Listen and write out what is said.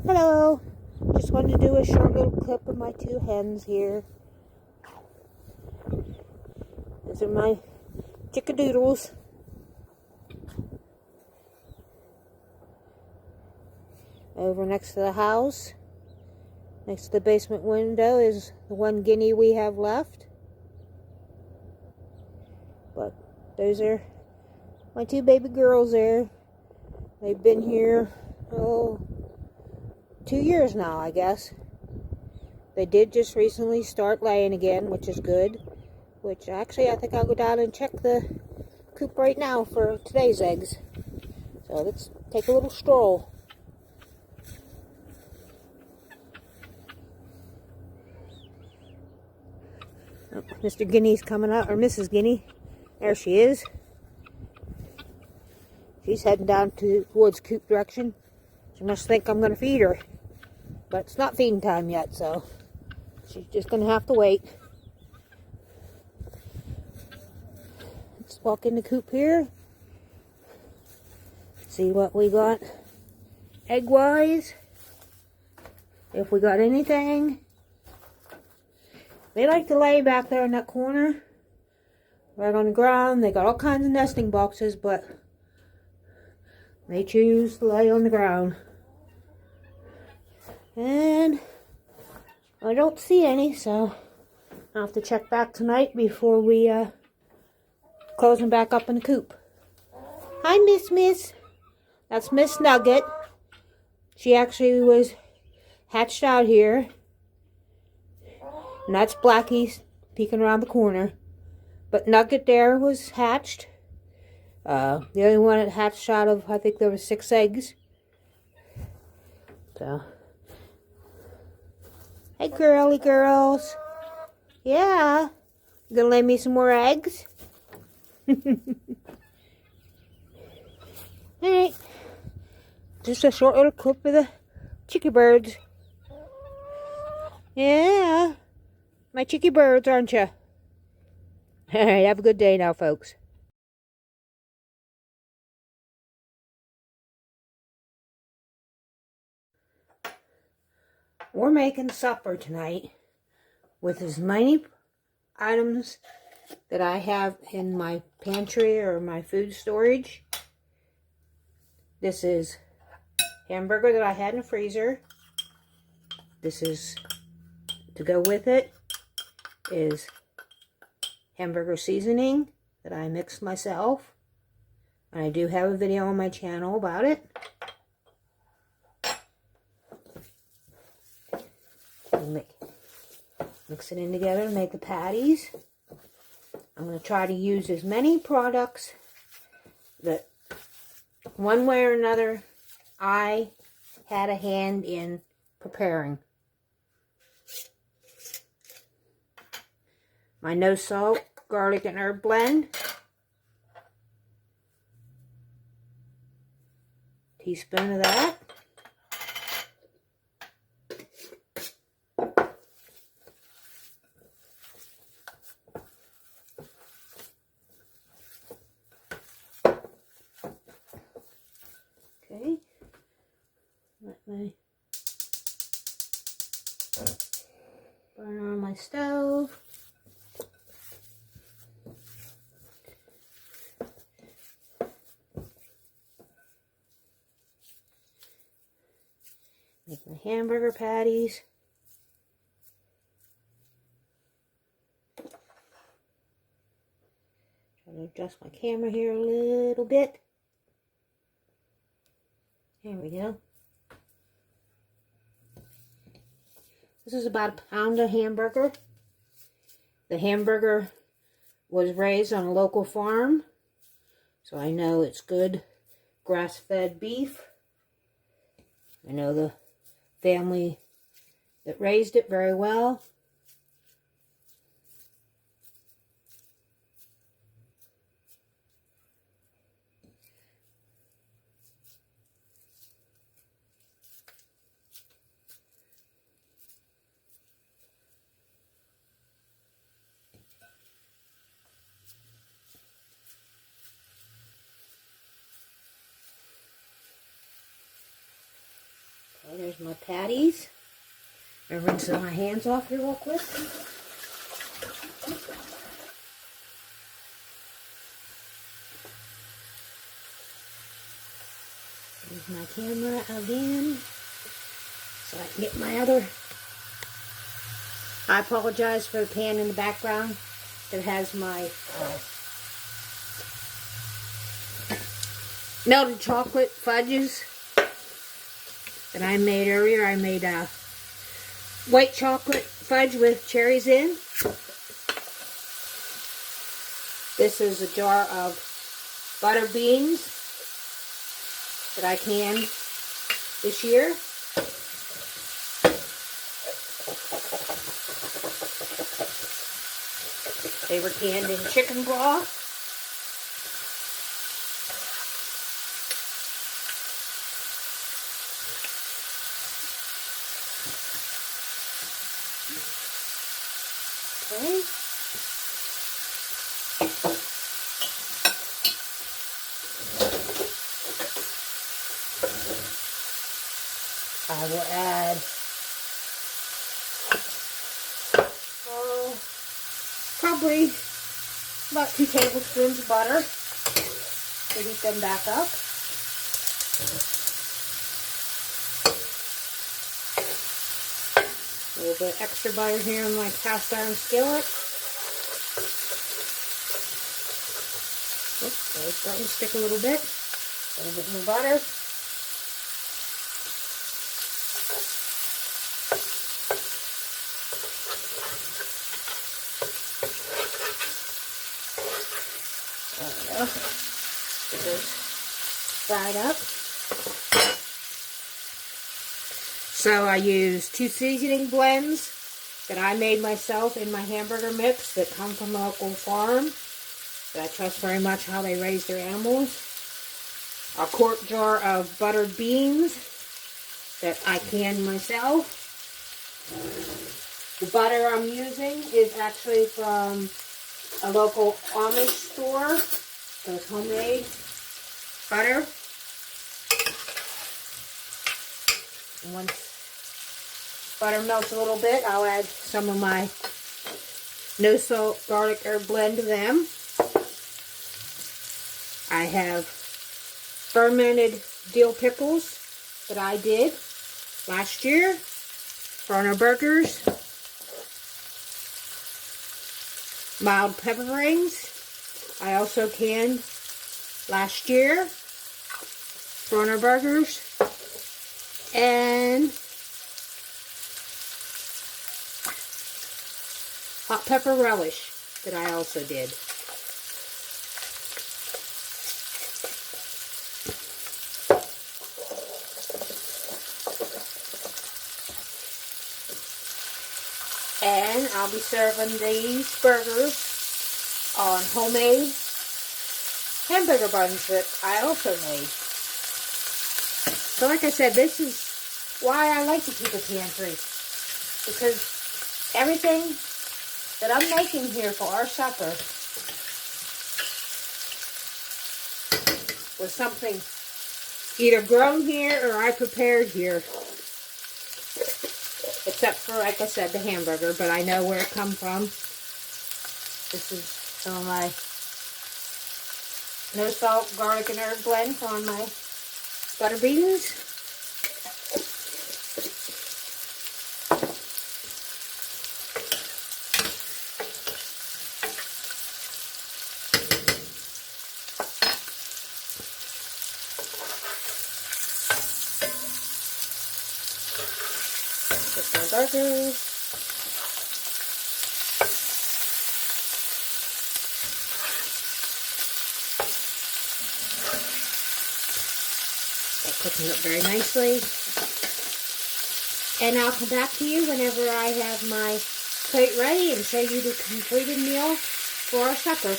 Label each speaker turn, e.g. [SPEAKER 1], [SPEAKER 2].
[SPEAKER 1] Hello, just wanted to do a short little clip of my two hens here. These are my chickadoodles. Over next to the house, next to the basement window, is the one guinea we have left. But those are my two baby girls there. They've been here, 2 years now, I guess. They did just recently start laying again, which is good. Which actually, I think I'll go down and check the coop right now for today's eggs. So let's take a little stroll. Oh, Mr. Guinea's coming up, or Mrs. Guinea. There she is. She's heading down towards coop direction. She must think I'm going to feed her. But it's not feeding time yet, so she's just going to have to wait. Let's walk in the coop here. See what we got egg-wise. If we got anything. They like to lay back there in that corner. Right on the ground. They got all kinds of nesting boxes, but they choose to lay on the ground. And I don't see any, so I'll have to check back tonight before we close them back up in the coop. Hi, Miss. That's Miss Nugget. She actually was hatched out here. And that's Blackie peeking around the corner. But Nugget there was hatched. The only one that hatched out of, I think there were 6 eggs. So, hey girly girls. Yeah. You gonna lay me some more eggs? Alright. Just a short little clip of the chicky birds. Yeah. My chicky birds, aren't you? Alright, have a good day now, folks. We're making supper tonight with as many items that I have in my pantry or my food storage. This is hamburger that I had in the freezer. This is, to go with it, is hamburger seasoning that I mixed myself. And I do have a video on my channel about it. Mix it in together and make the patties. I'm going to try to use as many products that one way or another I had a hand in preparing. My no salt garlic and herb blend. Teaspoon of that. Okay, let my burn on my stove. Make my hamburger patties. Try to adjust my camera here a little bit. There we go. This is about a pound of hamburger. The hamburger was raised on a local farm, so I know it's good grass-fed beef. I know the family that raised it very well. There's my patties. I'm rinsing my hands off here real quick. There's my camera again, so I can get my other. I apologize for the pan in the background that has my melted chocolate fudges that I made earlier. I made white chocolate fudge with cherries in. This is a jar of butter beans that I canned this year. They were canned in chicken broth. Okay. I will add probably about 2 tablespoons of butter to heat them back up. A little bit extra butter here in my cast iron skillet. Oops, they're starting to stick a little bit. A little bit more butter. There we go. Get those fried up. So I use 2 seasoning blends that I made myself in my hamburger mix that come from a local farm that I trust very much how they raise their animals. A quart jar of buttered beans that I canned myself. The butter I'm using is actually from a local Amish store, so it's homemade butter. And once butter melts a little bit, I'll add some of my no salt garlic herb blend to them. I have fermented dill pickles that I did last year for our burgers. Mild pepper rings I also canned last year for our burgers. And hot pepper relish that I also did. And I'll be serving these burgers on homemade hamburger buns that I also made. So like I said, this is why I like to keep a pantry. Because everything that I'm making here for our supper was something either grown here or I prepared here. Except for, like I said, the hamburger, but I know where it comes from. This is some of my no salt garlic and herb blend on my butter beans. Burgers. They're cooking up very nicely. And I'll come back to you whenever I have my plate ready and show you the completed meal for our supper.